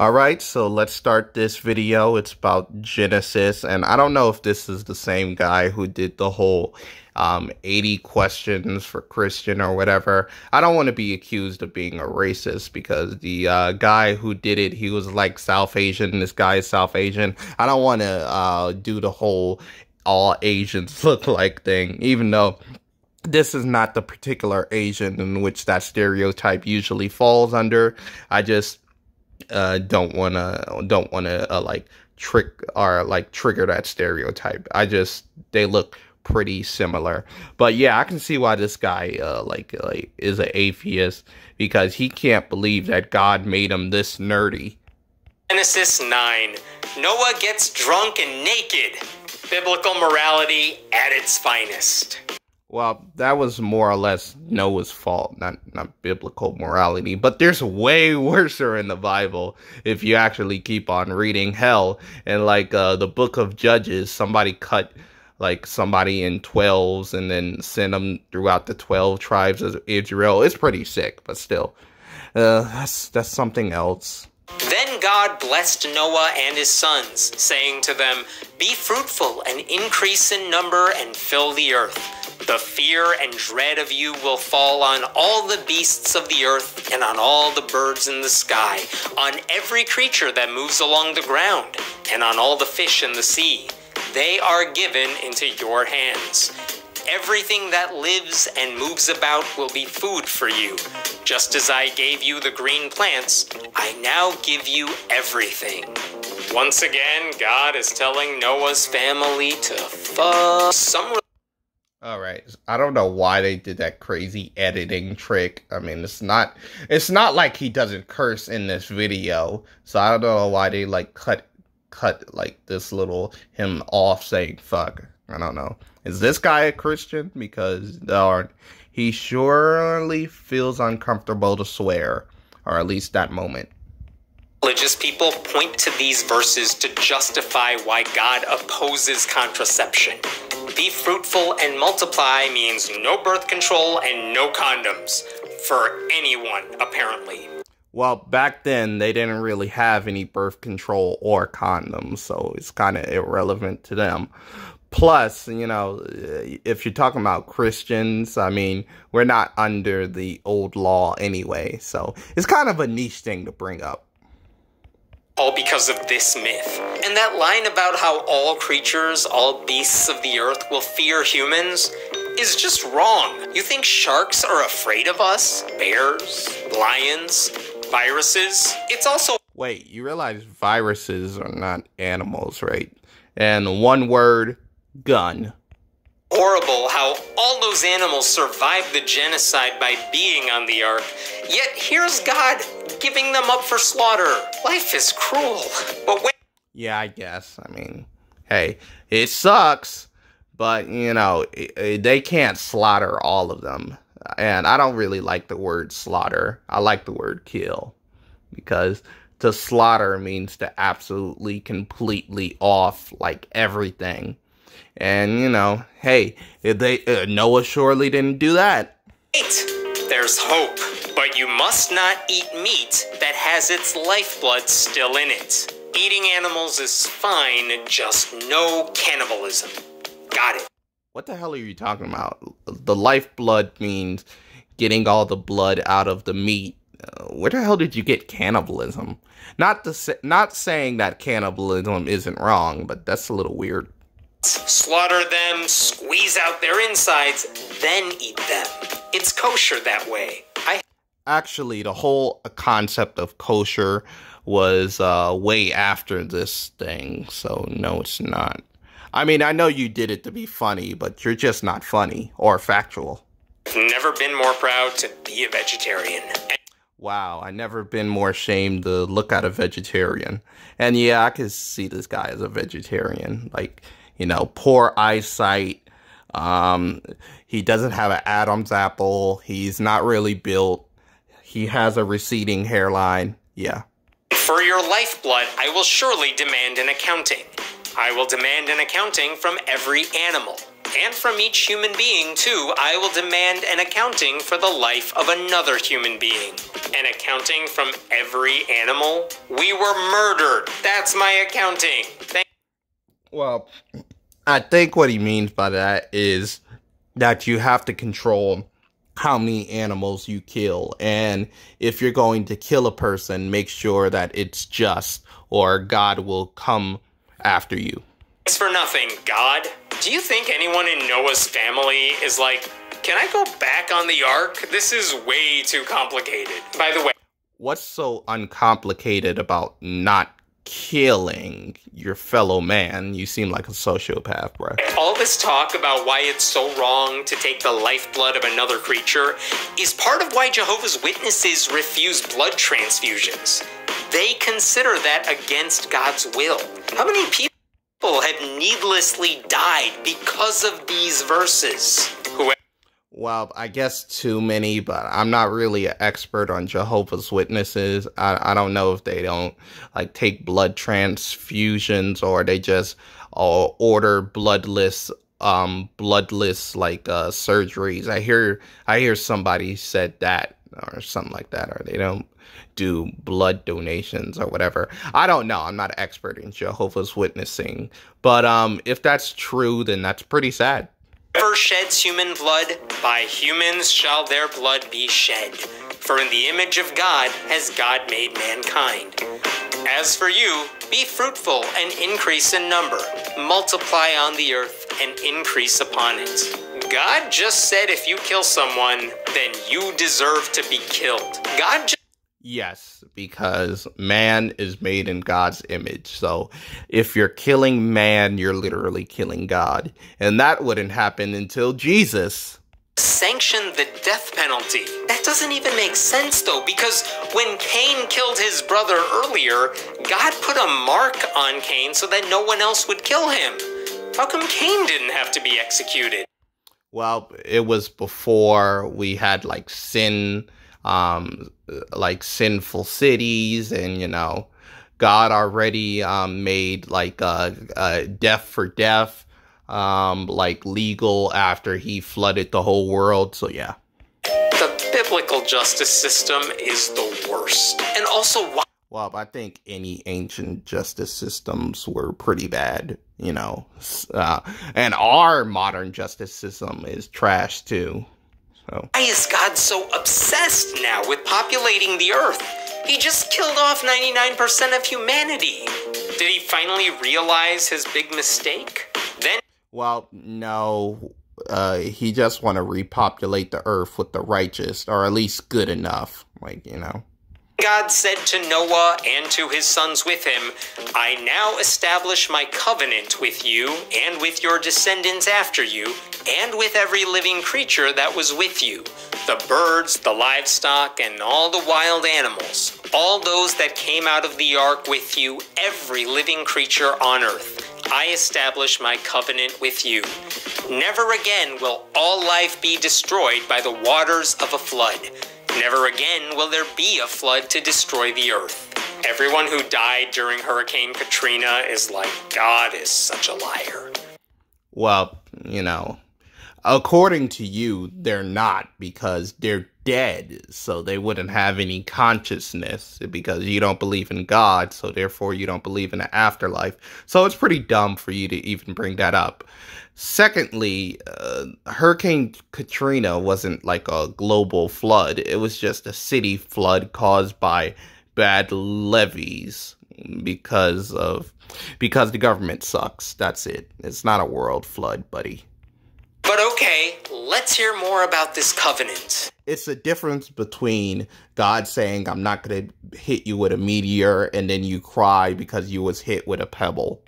Alright, so let's start this video. It's about Genesis, and I don't know if this is the same guy who did the whole 80 questions for Christian or whatever. I don't want to be accused of being a racist because the guy who did it, he was like South Asian. This guy is South Asian. I don't want to do the whole all Asians look like thing, even though this is not the particular Asian in which that stereotype usually falls under. I just don't wanna like trick or like trigger that stereotype. They look pretty similar. But yeah, I can see why this guy like is an atheist, because he can't believe that God made him this nerdy. Genesis 9. Noah gets drunk and naked. Biblical morality at its finest. Well, that was more or less Noah's fault, not biblical morality. But there's way worser in the Bible if you actually keep on reading. Hell, in like the book of Judges, somebody cut like somebody in 12s and then sent them throughout the 12 tribes of Israel. It's pretty sick, but still, that's something else. Then God blessed Noah and his sons, saying to them, "Be fruitful and increase in number and fill the earth. The fear and dread of you will fall on all the beasts of the earth and on all the birds in the sky, on every creature that moves along the ground, and on all the fish in the sea. They are given into your hands. Everything that lives and moves about will be food for you. Just as I gave you the green plants, I now give you everything." Once again, God is telling Noah's family to fuck some. Alright, I don't know why they did that crazy editing trick. I mean, it's not like he doesn't curse in this video. So I don't know why they like cut like this little him off saying fuck. I don't know. Is this guy a Christian? Because he surely feels uncomfortable to swear, or at least that moment. Religious people point to these verses to justify why God opposes contraception. Be fruitful and multiply means no birth control and no condoms. For anyone, apparently. Well, back then, they didn't really have any birth control or condoms, so it's kind of irrelevant to them. Plus, you know, if you're talking about Christians, I mean, we're not under the old law anyway, so it's kind of a niche thing to bring up. All because of this myth. And that line about how all creatures, all beasts of the earth will fear humans is just wrong. You think sharks are afraid of us? Bears? Lions? Viruses? It's also... Wait, you realize viruses are not animals, right? And one word, gun. Horrible how all those animals survived the genocide by being on the ark, yet here's God giving them up for slaughter. Life is cruel. But when... Yeah, I guess. I mean, hey, it sucks, but, you know, they can't slaughter all of them. And I don't really like the word slaughter. I like the word kill, because to slaughter means to absolutely, completely off, like, everything. And, you know, hey, Noah surely didn't do that. Wait, there's hope. But you must not eat meat that has its lifeblood still in it. Eating animals is fine, just no cannibalism. Got it. What the hell are you talking about? The lifeblood means getting all the blood out of the meat. Where the hell did you get cannibalism? Not saying that cannibalism isn't wrong, but that's a little weird. Slaughter them, squeeze out their insides, then eat them. It's kosher that way. Actually, the whole concept of kosher was way after this thing, so no, it's not. I mean, I know you did it to be funny, but you're just not funny or factual. I've never been more proud to be a vegetarian. Wow, I've never been more ashamed to look at a vegetarian. And yeah, I can see this guy as a vegetarian. Like, you know, poor eyesight. He doesn't have an Adam's apple. He's not really built. He has a receding hairline. Yeah. For your lifeblood, I will surely demand an accounting. I will demand an accounting from every animal. And from each human being, too, I will demand an accounting for the life of another human being. An accounting from every animal? We were murdered. That's my accounting. Well, I think what he means by that is that you have to control how many animals you kill. And if you're going to kill a person, make sure that it's just, or God will come after you. Thanks for nothing, God. Do you think anyone in Noah's family is like, can I go back on the ark? This is way too complicated. By the way, what's so uncomplicated about not killing your fellow man? You seem like a sociopath, bro. All this talk about why it's so wrong to take the lifeblood of another creature is part of why Jehovah's Witnesses refuse blood transfusions. They consider that against God's will. How many people have needlessly died because of these verses? Well, I guess too many, but I'm not really an expert on Jehovah's Witnesses. I don't know if they don't like take blood transfusions or they just order bloodless like surgeries. I hear somebody said that or something like that, or they don't do blood donations or whatever. I don't know. I'm not an expert in Jehovah's Witnessing, but if that's true, then that's pretty sad. Whoever sheds human blood, by humans shall their blood be shed. For in the image of God has God made mankind. As for you, be fruitful and increase in number. Multiply on the earth and increase upon it. God just said if you kill someone, then you deserve to be killed. Yes, because man is made in God's image. So if you're killing man, you're literally killing God. And that wouldn't happen until Jesus sanctioned the death penalty. That doesn't even make sense, though, because when Cain killed his brother earlier, God put a mark on Cain so that no one else would kill him. How come Cain didn't have to be executed? Well, it was before we had like sin, like sinful cities, and you know, God already made like death for death like legal after he flooded the whole world. So yeah, the biblical justice system is the worst. And also, well, I think any ancient justice systems were pretty bad, you know, and our modern justice system is trash too. So why is God so obsessed now with populating the earth? He just killed off 99% of humanity. Did he finally realize his big mistake? Then, well, no, he just want to repopulate the earth with the righteous, or at least good enough, like, you know. God said to Noah and to his sons with him, I now establish my covenant with you and with your descendants after you, and with every living creature that was with you, the birds, the livestock, and all the wild animals, all those that came out of the ark with you, every living creature on earth. I establish my covenant with you. Never again will all life be destroyed by the waters of a flood. Never again will there be a flood to destroy the earth. Everyone who died during Hurricane Katrina is like, God is such a liar. Well, you know, according to you, they're not, because they're dead, so they wouldn't have any consciousness, because you don't believe in God, so therefore you don't believe in the afterlife. So it's pretty dumb for you to even bring that up. Secondly, Hurricane Katrina wasn't like a global flood. It was just a city flood caused by bad levees because the government sucks. That's it. It's not a world flood, buddy. But okay, let's hear more about this covenant. It's the difference between God saying, I'm not going to hit you with a meteor, and then you cry because you was hit with a pebble.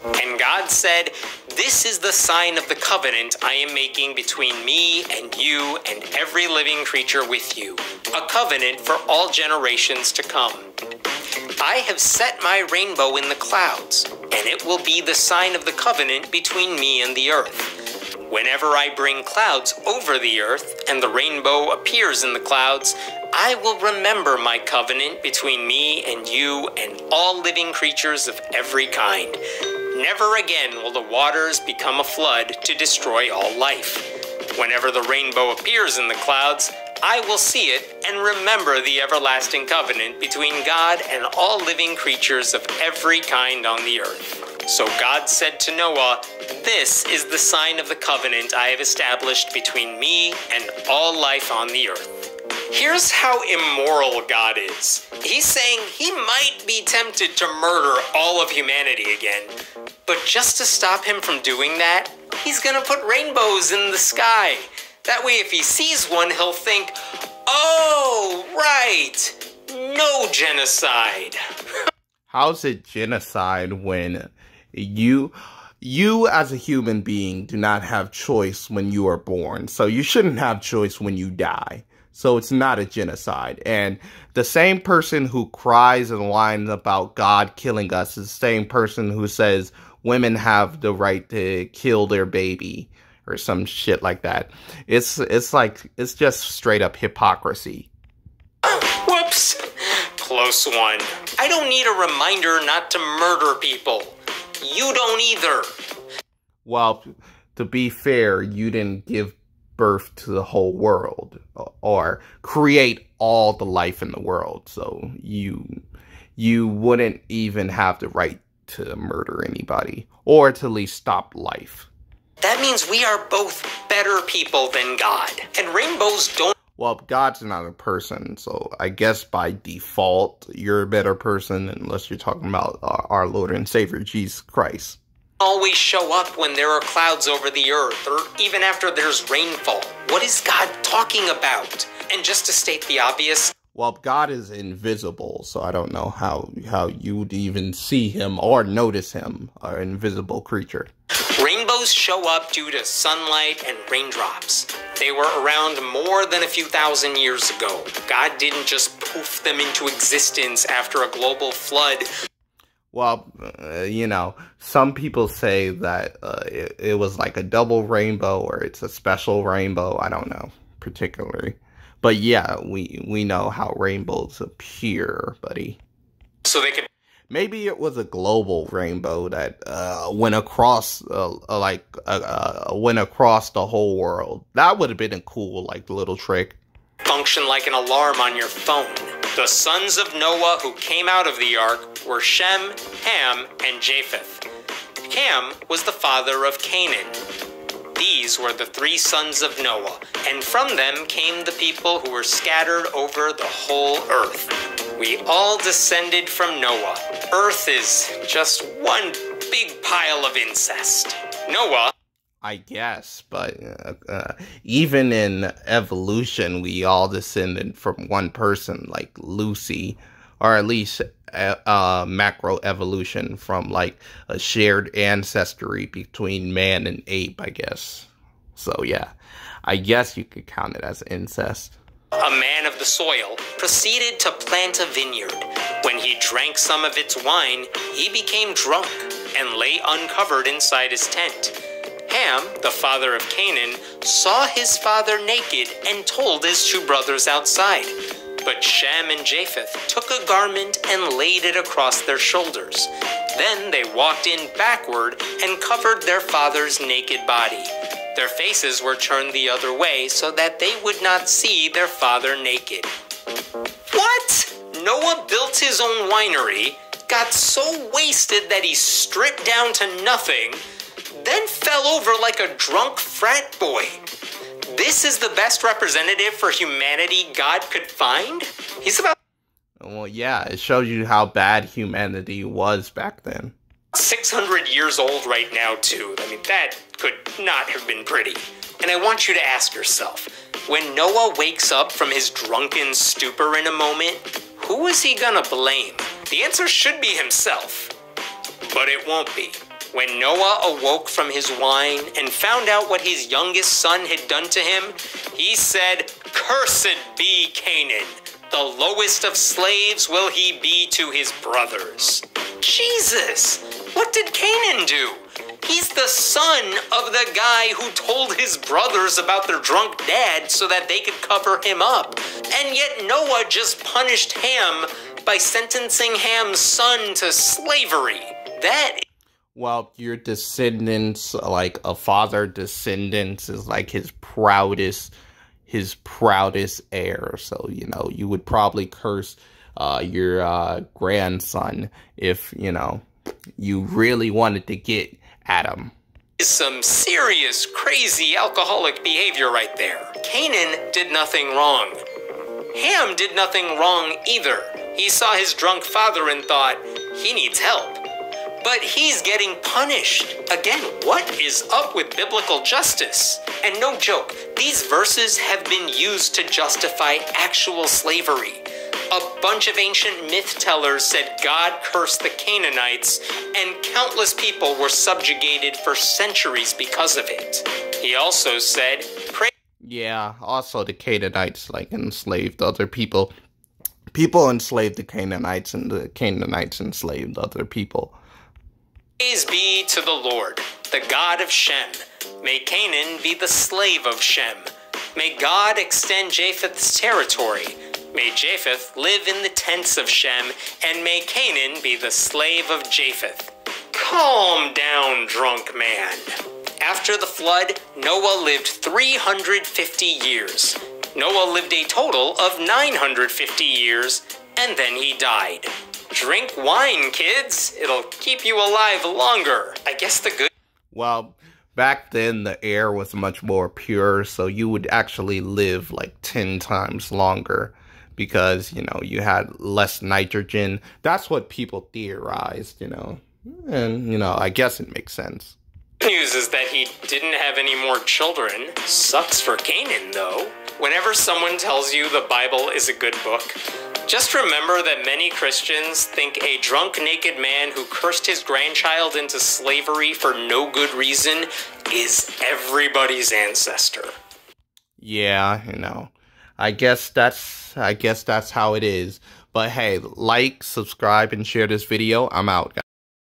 And God said, this is the sign of the covenant I am making between me and you and every living creature with you, a covenant for all generations to come. I have set my rainbow in the clouds, and it will be the sign of the covenant between me and the earth. Whenever I bring clouds over the earth and the rainbow appears in the clouds, I will remember my covenant between me and you and all living creatures of every kind. Never again will the waters become a flood to destroy all life. Whenever the rainbow appears in the clouds, I will see it and remember the everlasting covenant between God and all living creatures of every kind on the earth. So God said to Noah, "This is the sign of the covenant I have established between me and all life on the earth." Here's how immoral God is. He's saying he might be tempted to murder all of humanity again, but just to stop him from doing that, he's gonna put rainbows in the sky. That way, if he sees one, he'll think, "Oh, right, no genocide." How's it genocide when you as a human being do not have choice when you are born? So you shouldn't have choice when you die. So it's not a genocide. And the same person who cries and whines about God killing us is the same person who says women have the right to kill their baby or some shit like that. It's just straight up hypocrisy. Whoops. Close one. I don't need a reminder not to murder people. You don't either. Well, to be fair, you didn't give birth to the whole world or create all the life in the world. So you wouldn't even have the right to murder anybody or to at least stop life. That means we are both better people than God. And rainbows don't... Well, God's not a person, so I guess by default, you're a better person unless you're talking about our Lord and Savior, Jesus Christ. Always show up when there are clouds over the earth, or even after there's rainfall. What is God talking about? And just to state the obvious... Well, God is invisible, so I don't know how you would even see him or notice him, an invisible creature. Rainbows show up due to sunlight and raindrops. They were around more than a few thousand years ago. God didn't just poof them into existence after a global flood. Well, you know, some people say that it was like a double rainbow or it's a special rainbow. I don't know particularly. But yeah, we know how rainbows appear, buddy. So they could... Maybe it was a global rainbow that went across went across the whole world. That would have been a cool little trick. Function like an alarm on your phone. The sons of Noah who came out of the ark were Shem, Ham, and Japheth. Ham was the father of Canaan. These were the three sons of Noah, and from them came the people who were scattered over the whole earth. We all descended from Noah. Earth is just one big pile of incest. Noah... I guess, but even in evolution, we all descended from one person, like Lucy, or at least macro evolution from a shared ancestry between man and ape, I guess. So yeah, I guess you could count it as incest. A man of the soil proceeded to plant a vineyard. When he drank some of its wine, he became drunk and lay uncovered inside his tent. Ham, the father of Canaan, saw his father naked and told his two brothers outside. But Shem and Japheth took a garment and laid it across their shoulders. Then they walked in backward and covered their father's naked body. Their faces were turned the other way so that they would not see their father naked. What? Noah built his own winery, got so wasted that he stripped down to nothing, then fell over like a drunk frat boy. This is the best representative for humanity God could find? He's about... Well, yeah, it shows you how bad humanity was back then. 600 years old right now, too. I mean, that could not have been pretty. And I want you to ask yourself, when Noah wakes up from his drunken stupor in a moment, who is he gonna blame? The answer should be himself. But it won't be. When Noah awoke from his wine and found out what his youngest son had done to him, he said, "Cursed be Canaan. The lowest of slaves will he be to his brothers." Jesus! What did Canaan do? He's the son of the guy who told his brothers about their drunk dad so that they could cover him up. And yet Noah just punished Ham by sentencing Ham's son to slavery. That... Well, your descendants, like a father descendants, is like his proudest heir. So, you know, you would probably curse your grandson if, you know, you really wanted to get at him. Is some serious, crazy alcoholic behavior right there. Canaan did nothing wrong. Ham did nothing wrong either. He saw his drunk father and thought, he needs help. But he's getting punished. Again, what is up with biblical justice? And no joke, these verses have been used to justify actual slavery. A bunch of ancient myth tellers said God cursed the Canaanites, and countless people were subjugated for centuries because of it. He also said, Yeah, also the Canaanites, like, enslaved other people. People enslaved the Canaanites, and the Canaanites enslaved other people. Praise be to the Lord, the God of Shem. May Canaan be the slave of Shem. May God extend Japheth's territory. May Japheth live in the tents of Shem, and may Canaan be the slave of Japheth. Calm down, drunk man. After the flood, Noah lived 350 years. Noah lived a total of 950 years, and then he died. Drink wine, kids. It'll keep you alive longer. I guess the good... Well, back then the air was much more pure, so you would actually live like 10 times longer because, you know, you had less nitrogen. That's what people theorized, you know. And, you know, I guess it makes sense. News is that he didn't have any more children. Sucks for Canaan, though. Whenever someone tells you the Bible is a good book, just remember that many Christians think a drunk, naked man who cursed his grandchild into slavery for no good reason is everybody's ancestor. Yeah, you know, I guess that's how it is. But hey, like, subscribe, and share this video. I'm out, guys.